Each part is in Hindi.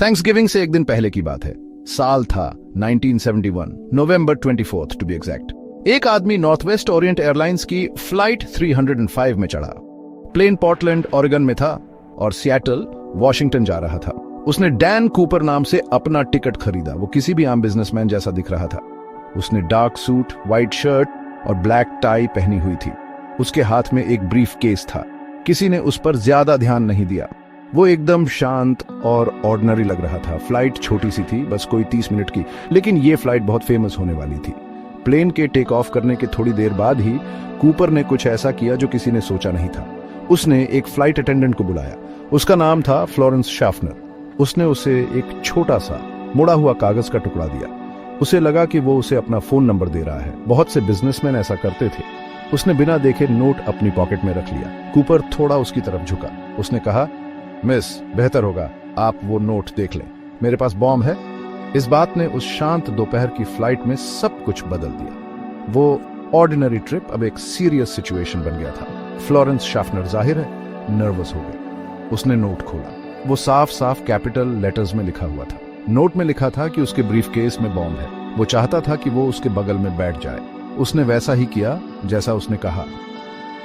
थैंक्सगिविंग से एक दिन पहले की बात है। साल था 1971, नवंबर 24 टू बी एग्जैक्ट। एक आदमी नॉर्थ वेस्ट ओरिएंट एयरलाइंस की फ्लाइट 305 में चढ़ा। प्लेन पोर्टलैंड ओरेगन में था और सिएटल वॉशिंगटन जा रहा था। उसने डैन कूपर नाम से अपना टिकट खरीदा। वो किसी भी आम बिजनेसमैन जैसा दिख रहा था। उसने डार्क सूट, व्हाइट शर्ट और ब्लैक टाई पहनी हुई थी। उसके हाथ में एक ब्रीफ केस था। किसी ने उस पर ज्यादा ध्यान नहीं दिया। वो एकदम शांत और ऑर्डिनरी लग रहा था। फ्लाइट छोटी सी थी, बस कोई 30 मिनट की, लेकिन ये फ्लाइट बहुत फेमस होने वाली थी। प्लेन के टेक ऑफ करने के थोड़ी देर बाद ही कूपर ने कुछ ऐसा किया जो किसी ने सोचा नहीं था। उसने एक फ्लाइट अटेंडेंट को बुलाया। उसका नाम था फ्लोरेंस शाफनर। उसने उसे एक छोटा सा मुड़ा हुआ कागज का टुकड़ा दिया। उसे लगा कि वो उसे अपना फोन नंबर दे रहा है। बहुत से बिजनेसमैन ऐसा करते थे। उसने बिना देखे नोट अपनी पॉकेट में रख लिया। कूपर थोड़ा उसकी तरफ झुका। उसने कहा, मिस, बेहतर होगा आप वो नोट देख लें। मेरे पास बॉम्ब है। इस बात ने उस शांत दोपहर की फ्लाइट में सब कुछ बदल दिया। वो ऑर्डिनरी ट्रिप अब एक सीरियस सिचुएशन बन गया था। फ्लोरेंस शाफनर जाहिर है नर्वस हो गए। उसने नोट खोला। वो साफ साफ कैपिटल लेटर्स में लिखा हुआ था। नोट में लिखा था कि उसके ब्रीफकेस में बॉम्ब है। वो चाहता था कि वो उसके बगल में बैठ जाए। उसने वैसा ही किया जैसा उसने कहा।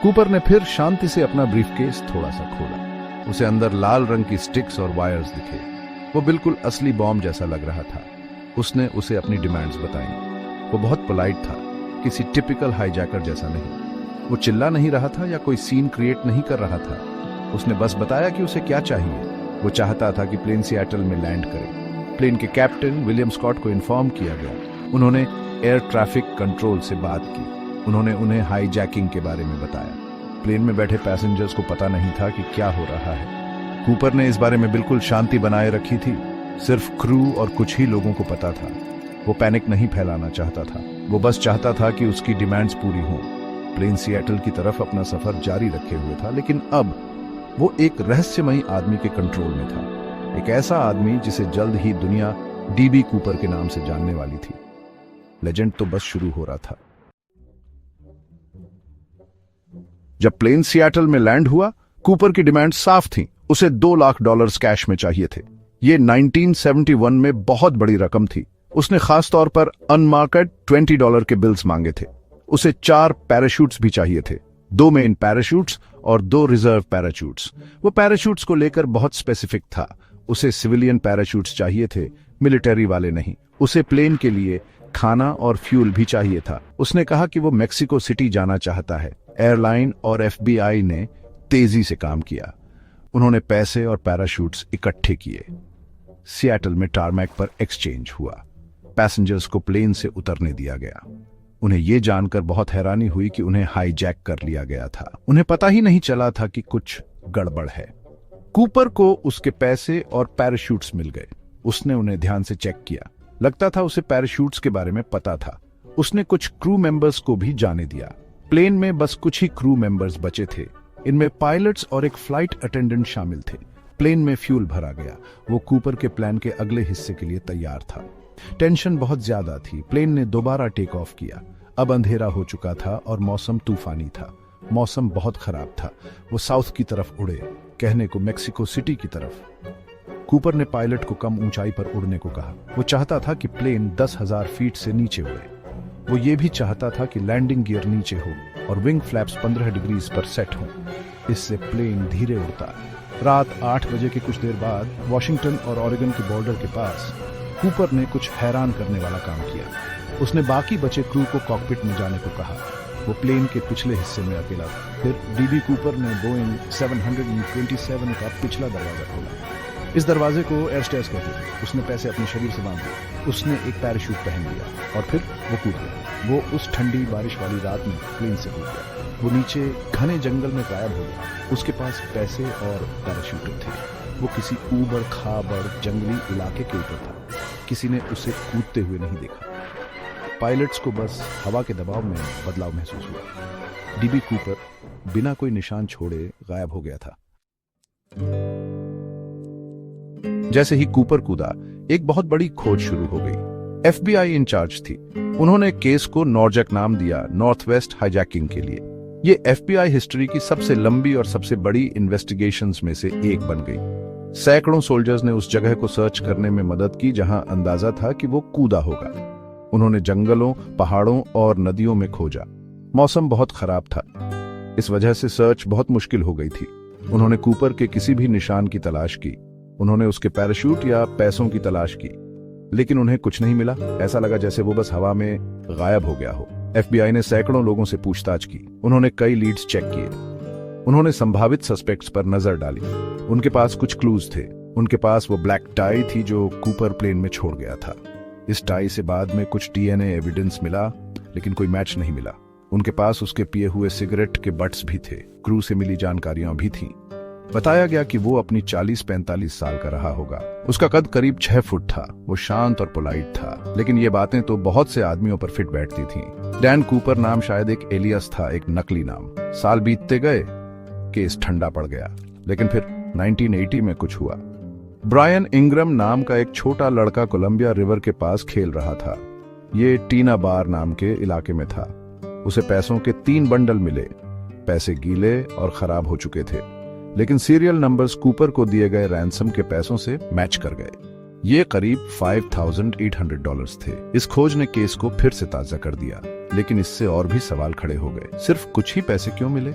कूपर ने फिर शांति से अपना ब्रीफकेस थोड़ा सा खोला। उसे अंदर लाल रंग की स्टिक्स और वायर्स दिखे। वो बिल्कुल असली बॉम्ब जैसा लग रहा था। उसने उसे अपनी डिमांड्स बताई। वो बहुत पोलाइट था, किसी टिपिकल हाईजैकर जैसा नहीं। वो चिल्ला नहीं रहा था या कोई सीन क्रिएट नहीं कर रहा था। उसने बस बताया कि उसे क्या चाहिए। वो चाहता था कि प्लेन सिएटल में लैंड करे। प्लेन के कैप्टन विलियम स्कॉट को इन्फॉर्म किया गया। उन्होंने एयर ट्रैफिक कंट्रोल से बात की। उन्होंने उन्हें हाईजैकिंग के बारे में बताया। प्लेन में बैठे पैसेंजर्स को पता नहीं था कि क्या हो रहा है। कूपर ने इस बारे में बिल्कुल शांति बनाए रखी थी। सिर्फ क्रू और कुछ ही लोगों को पता था। वो पैनिक नहीं फैलाना चाहता था। वो बस चाहता था कि उसकी डिमांड्स पूरी हों। प्लेन सिएटल की तरफ अपना सफर जारी रखे हुए था, लेकिन अब वो एक रहस्यमयी आदमी के कंट्रोल में था। एक ऐसा आदमी जिसे जल्द ही दुनिया डीबी कूपर के नाम से जानने वाली थी। लेजेंड तो बस शुरू हो रहा था। जब प्लेन सिएटल में लैंड हुआ, कूपर की डिमांड साफ थी। उसे $2 लाख कैश में चाहिए थे। ये 1971 में बहुत बड़ी रकम थी। उसने खास तौर पर अनमार्केड $20 के बिल्स मांगे थे। उसे 4 पैराशूट्स भी चाहिए थे, 2 मेन पैराशूट्स और 2 रिजर्व पैराशूट्स। वो पैराशूट्स को लेकर बहुत स्पेसिफिक था। उसे सिविलियन पैराशूट्स चाहिए थे, मिलिट्री वाले नहीं। उसे प्लेन के लिए खाना और फ्यूल भी चाहिए था। उसने कहा कि वो मेक्सिको सिटी जाना चाहता है। एयरलाइन और FBI ने तेजी से काम किया। उन्होंने पैसे और पैराशूट्स इकट्ठे किए। सिएटल में टारमैक पर एक्सचेंज हुआ। पैसेंजर्स को प्लेन से उतरने दिया गया। उन्हें यह जानकर बहुत हैरानी हुई कि उन्हें हाईजैक कर लिया गया था। उन्हें पता ही नहीं चला था कि कुछ गड़बड़ है। कूपर को उसके पैसे और पैराशूट्स मिल गए। उसने उन्हें ध्यान से चेक किया। लगता था उसे पैराशूट्स के बारे में पता था। उसने कुछ क्रू मेंबर्स को भी जाने दिया। प्लेन में बस कुछ ही क्रू मेंबर्स बचे थे। इनमें पायलट्स और एक फ्लाइट अटेंडेंट शामिल थे। प्लेन में फ्यूल भरा गया। वो कूपर के प्लान के अगले हिस्से के लिए तैयार था। टेंशन बहुत ज्यादा थी। प्लेन ने दोबारा टेक ऑफ किया। अब अंधेरा हो चुका था और मौसम तूफानी था। मौसम बहुत खराब था। वो साउथ की तरफ उड़े, कहने को मेक्सिको सिटी की तरफ। कूपर ने पायलट को कम ऊंचाई पर उड़ने को कहा। वो चाहता था कि प्लेन 10,000 फीट से नीचे उड़े। वो ये भी चाहता था कि लैंडिंग गियर नीचे हो और विंग फ्लैप्स 15 डिग्रीज पर सेट हो। इससे प्लेन धीरे उड़ता। रात 8 बजे के कुछ देर बाद वॉशिंगटन और ओरेगन के बॉर्डर के पास कूपर ने कुछ हैरान करने वाला काम किया। उसने बाकी बचे क्रू को कॉकपिट में जाने को कहा। वो प्लेन के पिछले हिस्से में अकेला था। फिर डीबी कूपर ने बोइंग 727 का पिछला दरवाजा खोला। इस दरवाजे को एयरस्टेयर्स कहते थे। उसने पैसे अपने शरीर से बांध दिए। उसने एक पैराशूट पहन लिया और फिर वो कूद गया। वो उस ठंडी बारिश वाली रात में प्लेन से कूद गया। वो नीचे घने जंगल में गायब हो गया। उसके पास पैसे और पैराशूट थे। वो किसी ऊबड़ खाबड़ जंगली इलाके के ऊपर था। किसी ने उसे कूदते हुए नहीं देखा। पायलट्स को बस हवा के दबाव में बदलाव महसूस हुआ। डीबी कूपर बिना कोई निशान छोड़े गायब हो गया था। जैसे ही कूपर कूदा, एक बहुत बड़ी खोज शुरू हो गई। FBI इंचार्ज थी। उन्होंने केस को नॉर्जैक नाम दिया, नॉर्थ वेस्ट हाईजैकिंग के लिए। ये FBI हिस्ट्री की सबसे लंबी और सबसे बड़ी इन्वेस्टिगेशंस में से एक बन गई। सैकड़ों सोल्जर्स ने उस जगह को सर्च करने में मदद की जहां अंदाजा था कि वो कूदा होगा। उन्होंने जंगलों, पहाड़ों और नदियों में खोजा। मौसम बहुत खराब था, इस वजह से सर्च बहुत मुश्किल हो गई थी। उन्होंने कूपर के किसी भी निशान की तलाश की। उन्होंने उसके पैराशूट या पैसों की तलाश की, लेकिन उन्हें कुछ नहीं मिला। ऐसा लगा जैसे वो बस हवा में गायब हो गया हो। FBI ने सैकड़ों लोगों से पूछताछ की। उन्होंने कई लीड्स चेक किए। उन्होंने संभावित सस्पेक्ट्स पर नजर डाली। उनके पास कुछ क्लूज थे। उनके पास वो ब्लैक टाई थी जो कूपर प्लेन में छोड़ गया था। इस टाई से बाद में कुछ DNA एविडेंस मिला, लेकिन कोई मैच नहीं मिला। उनके पास उसके पिए हुए सिगरेट के बट्स भी थे। क्रू से मिली जानकारियां भी थीं। बताया गया कि वो अपनी 40-45 साल का रहा होगा। उसका कद करीब 6 फुट था। वो शांत और पोलाइट था, लेकिन ये बातें तो बहुत से आदमियों पर फिट बैठती थीं। डैन कूपर नाम शायद एक एलियस था, एक नकली नाम। साल बीतते गए, केस ठंडा पड़ गया, लेकिन फिर 1980 में कुछ हुआ। ब्रायन इंग्रम नाम का एक छोटा लड़का कोलंबिया रिवर के पास खेल रहा था। ये टीना बार नाम के इलाके में था। उसे पैसों के 3 बंडल मिले। पैसे गीले और खराब हो चुके थे, लेकिन सीरियल नंबर्स कूपर को दिए गए रैंसम के पैसों से मैच कर गए। ये करीब $5,800 थे। इस खोज ने केस को फिर से ताजा कर दिया, लेकिन इससे और भी सवाल खड़े हो गए। सिर्फ कुछ ही पैसे क्यों मिले,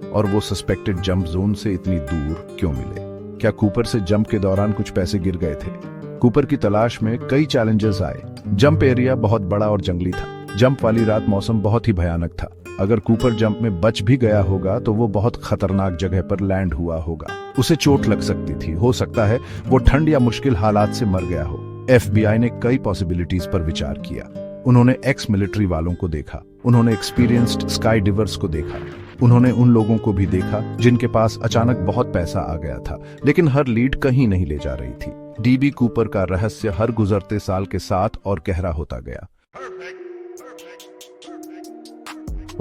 और वो सस्पेक्टेड जंप जोन से इतनी दूर क्यों मिले? क्या कूपर से जंप के दौरान कुछ पैसे गिर गए थे? कूपर की तलाश में कई चैलेंजेस आए। जंप एरिया बहुत बड़ा और जंगली था। जंप वाली रात मौसम बहुत ही भयानक था। अगर कूपर जंप में बच भी गया होगा तो वो बहुत खतरनाक जगह पर लैंड हुआ होगा। उसे चोट लग सकती थी। हो सकता है वो ठंड या मुश्किल हालात से मर गया हो। FBI ने कई पॉसिबिलिटीज पर विचार किया। उन्होंने एक्स मिलिट्री वालों को देखा। उन्होंने एक्सपीरियंस्ड स्काई डिवर्स को देखा। उन्होंने उन लोगों को भी देखा जिनके पास अचानक बहुत पैसा आ गया था, लेकिन हर लीड कहीं नहीं ले जा रही थी। DB कूपर का रहस्य हर गुजरते साल के साथ और गहरा होता गया।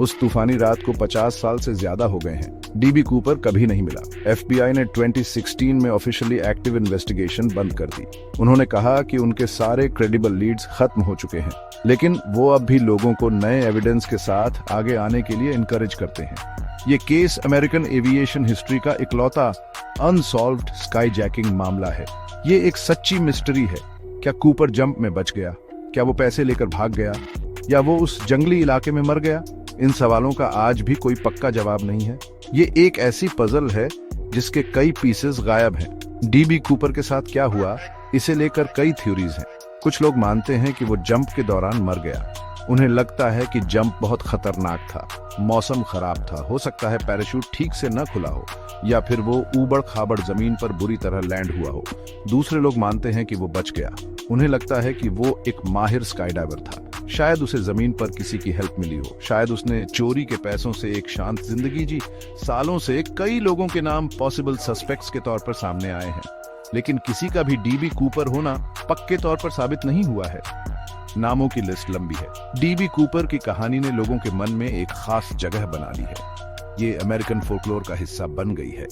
उस तूफानी रात को 50 साल से ज्यादा हो गए हैं। DB कूपर कभी नहीं मिला। FBI ने 2016 में ऑफिशियली एक्टिव इन्वेस्टिगेशन बंद कर दी। उन्होंने कहा कि उनके सारे क्रेडिबल लीड्स खत्म हो चुके हैं, लेकिन वो अब भी लोगों को नए एविडेंस के साथ आगे आने के लिए इनकरेज करते हैं। ये केस अमेरिकन एविएशन हिस्ट्री का इकलौता अनसॉल्व्ड स्काईजैकिंग मामला है। ये एक सच्ची मिस्ट्री है। क्या कूपर जंप में बच गया? क्या वो पैसे लेकर भाग गया, या वो उस जंगली इलाके में मर गया? इन सवालों का आज भी कोई पक्का जवाब नहीं है। ये एक ऐसी पजल है जिसके कई पीसेस गायब हैं। DB कूपर के साथ क्या हुआ, इसे लेकर कई थ्योरीज हैं। कुछ लोग मानते हैं कि वो जंप के दौरान मर गया। उन्हें लगता है कि जंप बहुत खतरनाक था, मौसम खराब था, हो सकता है पैराशूट ठीक से न खुला हो, या फिर वो ऊबड़ खाबड़ जमीन पर बुरी तरह लैंड हुआ हो। दूसरे लोग मानते हैं कि वो बच गया। उन्हें लगता है कि वो एक माहिर स्काईडाइवर था। शायद उसे जमीन पर किसी की हेल्प मिली हो। शायद उसने चोरी के पैसों से एक शांत जिंदगी जी। सालों से कई लोगों के नाम पॉसिबल सस्पेक्ट्स के तौर पर सामने आए हैं, लेकिन किसी का भी DB कूपर होना पक्के तौर पर साबित नहीं हुआ है। नामों की लिस्ट लंबी है। DB कूपर की कहानी ने लोगों के मन में एक खास जगह बना ली है। ये अमेरिकन फोकलोर का हिस्सा बन गई है।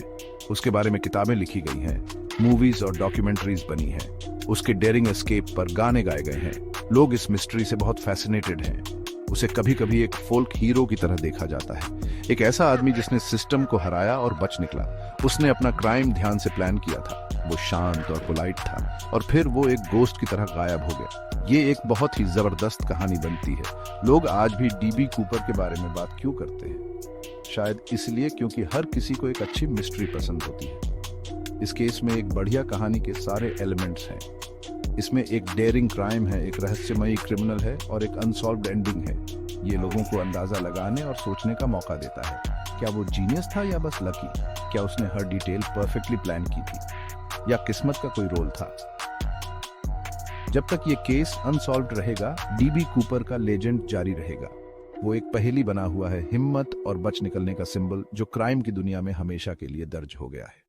उसके बारे में किताबें लिखी गई हैं, मूवीज और डॉक्यूमेंट्रीज बनी हैं। उसके डेयरिंग एस्केप पर गाने गाए गए हैं। लोग इस मिस्ट्री से बहुत फैसिनेटेड हैं। उसे कभी कभी एक फोल्क हीरो की तरह देखा जाता है, एक ऐसा आदमी जिसने सिस्टम को हराया और बच निकला। उसने अपना क्राइम ध्यान से प्लान किया था। वो शांत और पोलाइट था, और फिर वो एक गोस्ट की तरह गायब हो गया। ये एक बहुत ही जबरदस्त कहानी बनती है। लोग आज भी DB कूपर के बारे में बात क्यों करते हैं? शायद इसलिए क्योंकि हर किसी को एक अच्छी मिस्ट्री पसंद होती है। इस केस में एक बढ़िया कहानी के सारे एलिमेंट्स हैं। इसमें एक डेयरिंग क्राइम है, एक रहस्यमयी क्रिमिनल है, और एक अनसॉल्व्ड एंडिंग है। ये लोगों को अंदाजा लगाने और सोचने का मौका देता है। क्या वो जीनियस था या बस लकी? क्या उसने हर डिटेल परफेक्टली प्लान की थी, या किस्मत का कोई रोल था? जब तक ये केस अनसॉल्व्ड रहेगा, DB कूपर का लेजेंड जारी रहेगा। वो एक पहेली बना हुआ है, हिम्मत और बच निकलने का सिंबल, जो क्राइम की दुनिया में हमेशा के लिए दर्ज हो गया है।